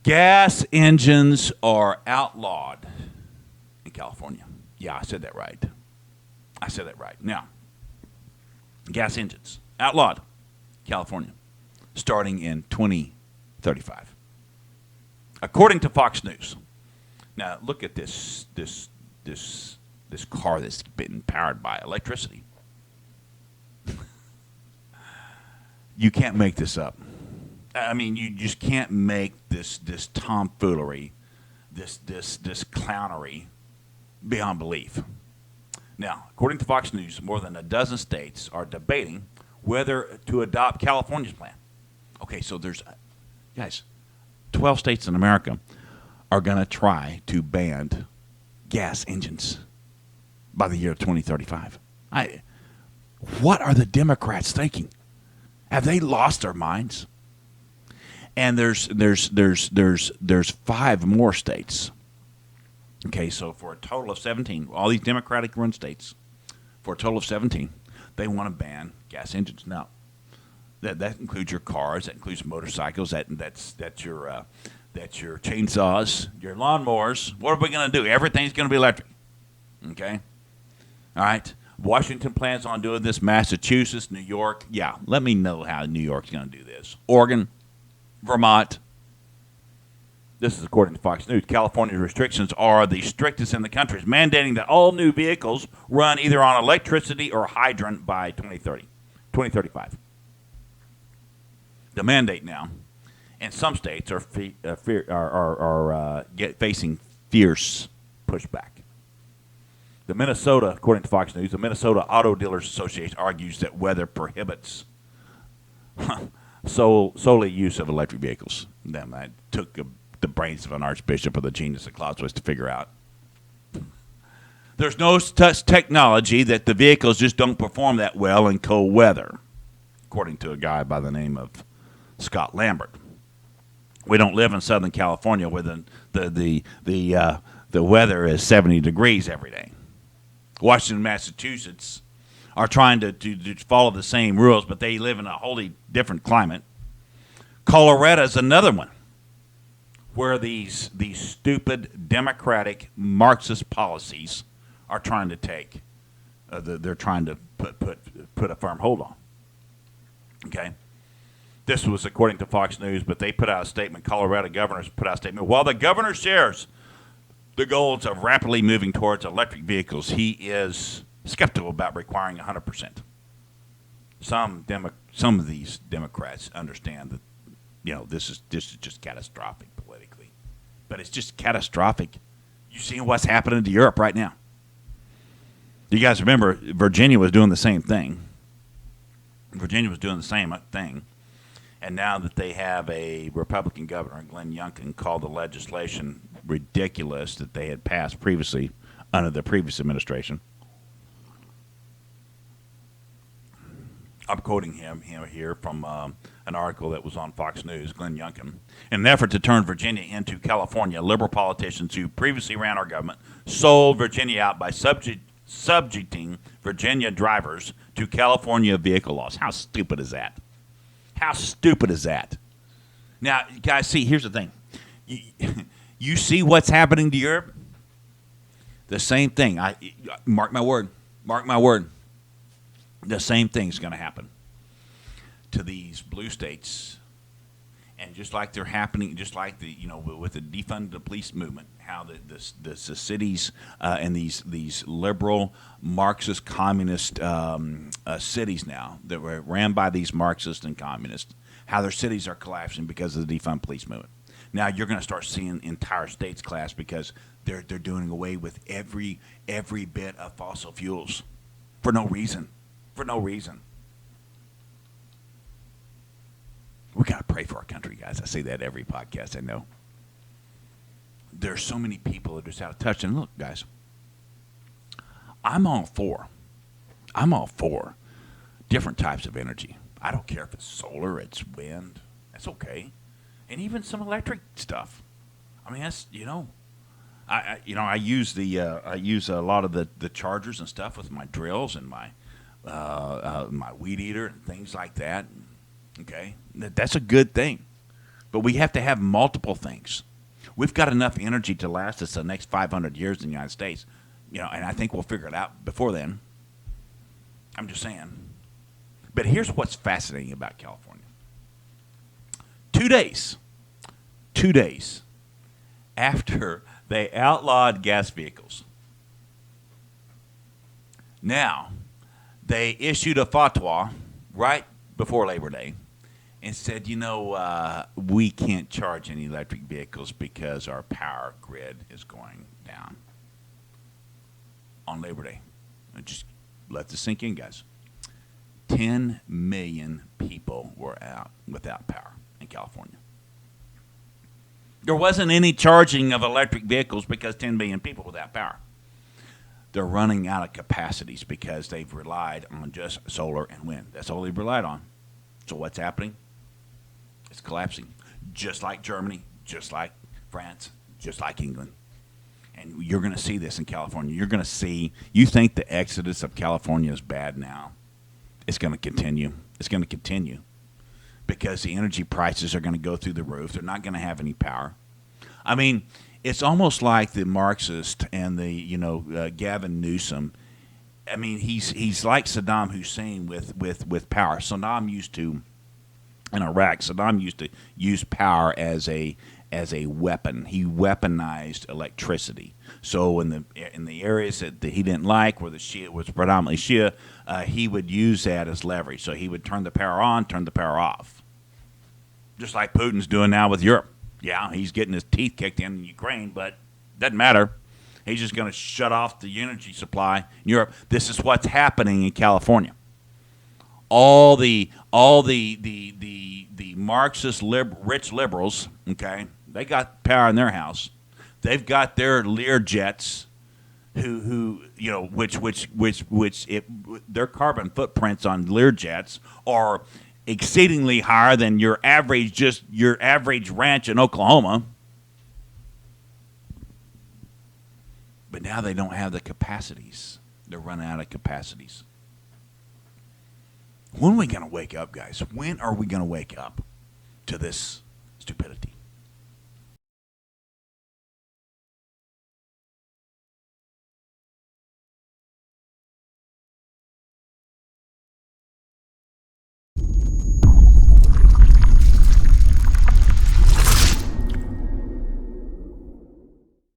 Gas engines are outlawed in California. Yeah, I said that right. I said that right. Now, gas engines outlawed, California, starting in 2035, according to Fox News. Now, look at this car that's been powered by electricity. You can't make this up. I mean, you just can't make this tomfoolery, this clownery beyond belief. Now, according to Fox News, more than a dozen states are debating whether to adopt California's plan. Okay, so guys, 12 states in America are going to try to ban gas engines by the year 2035. What are the Democrats thinking? Have they lost their minds? And there's 5 more states. Okay, so for a total of 17, all these Democratic-run states, for a total of 17, they want to ban gas engines. Now, that includes your cars, that includes motorcycles, that's your chainsaws, your lawnmowers. What are we going to do? Everything's going to be electric. Okay, all right. Washington plans on doing this. Massachusetts, New York. Yeah, let me know how New York's going to do this. Oregon, Vermont. This is according to Fox News. California's restrictions are the strictest in the country, mandating that all new vehicles run either on electricity or hydrogen by 2035. The mandate now, and some states are facing fierce pushback. The Minnesota, according to Fox News, the Minnesota Auto Dealers Association argues that weather prohibits solely use of electric vehicles. That took the brains of an archbishop or the genius of Clausewitz to figure out. There's no such technology that the vehicles just don't perform that well in cold weather, according to a guy by the name of Scott Lambert. We don't live in Southern California where the weather is 70 degrees every day. Washington, Massachusetts are trying to follow the same rules, but they live in a wholly different climate. Colorado is another one where these stupid Democratic Marxist policies are trying to take. They're trying to put a firm hold on. Okay? This was according to Fox News, but they put out a statement. Colorado governors put out a statement. While the governor shares the goals of rapidly moving towards electric vehicles, he is skeptical about requiring 100%. Some of these Democrats understand that this is just catastrophic politically, but it's just catastrophic. You see what's happening to Europe right now. You guys remember Virginia was doing the same thing. And now that they have a Republican governor, Glenn Youngkin, called the legislation ridiculous that they had passed previously under the previous administration. I'm quoting him here from an article that was on Fox News, Glenn Youngkin. In an effort to turn Virginia into California, liberal politicians who previously ran our government sold Virginia out by subjecting Virginia drivers to California vehicle laws. How stupid is that? How stupid is that? Now, guys, see, here's the thing. You see what's happening to Europe? The same thing. Mark my word. The same thing's going to happen to these blue states. And just like they're happening, just like with the defund the police movement, how the cities and these liberal Marxist communist cities now that were ran by these Marxists and communists, how their cities are collapsing because of the defund police movement. Now you're going to start seeing entire states collapse because they're doing away with every bit of fossil fuels for no reason. We got to pray for our country, guys. I say that every podcast, I know. There's so many people that are just out of touch. And look, guys, I'm all for different types of energy. I don't care if it's solar, it's wind. That's okay. And even some electric stuff. I mean, that's, I use a lot of the chargers and stuff with my drills and my weed eater and things like that. Okay, that's a good thing. But we have to have multiple things. We've got enough energy to last us the next 500 years in the United States, and I think we'll figure it out before then. I'm just saying. But here's what's fascinating about California. 2 days after they outlawed gas vehicles, now they issued a fatwa right before Labor Day and said, we can't charge any electric vehicles because our power grid is going down on Labor Day. Just let this sink in, guys. 10 million people were out without power in California. There wasn't any charging of electric vehicles because 10 million people without power. They're running out of capacities because they've relied on just solar and wind. That's all they've relied on. So what's happening? It's collapsing. Just like Germany, just like France, just like England. And you're going to see this in California. You're going to see, you think the exodus of California is bad now. It's going to continue. It's going to continue because the energy prices are going to go through the roof. They're not going to have any power. I mean, it's almost like the Marxist and the, Gavin Newsom. I mean, he's like Saddam Hussein with power. In Iraq, Saddam used to use power as a weapon. He weaponized electricity. So in the areas that he didn't like, where the Shia was predominantly Shia, he would use that as leverage. So he would turn the power on, turn the power off, just like Putin's doing now with Europe. Yeah, he's getting his teeth kicked in Ukraine, but doesn't matter. He's just going to shut off the energy supply in Europe. This is what's happening in California. All the Marxist rich liberals, okay, they got power in their house. They've got their Lear jets, which their carbon footprints on Lear jets are exceedingly higher than your average ranch in Oklahoma. But now they don't have the capacities. They're running out of capacities. When are we going to wake up, guys? When are we going to wake up to this stupidity?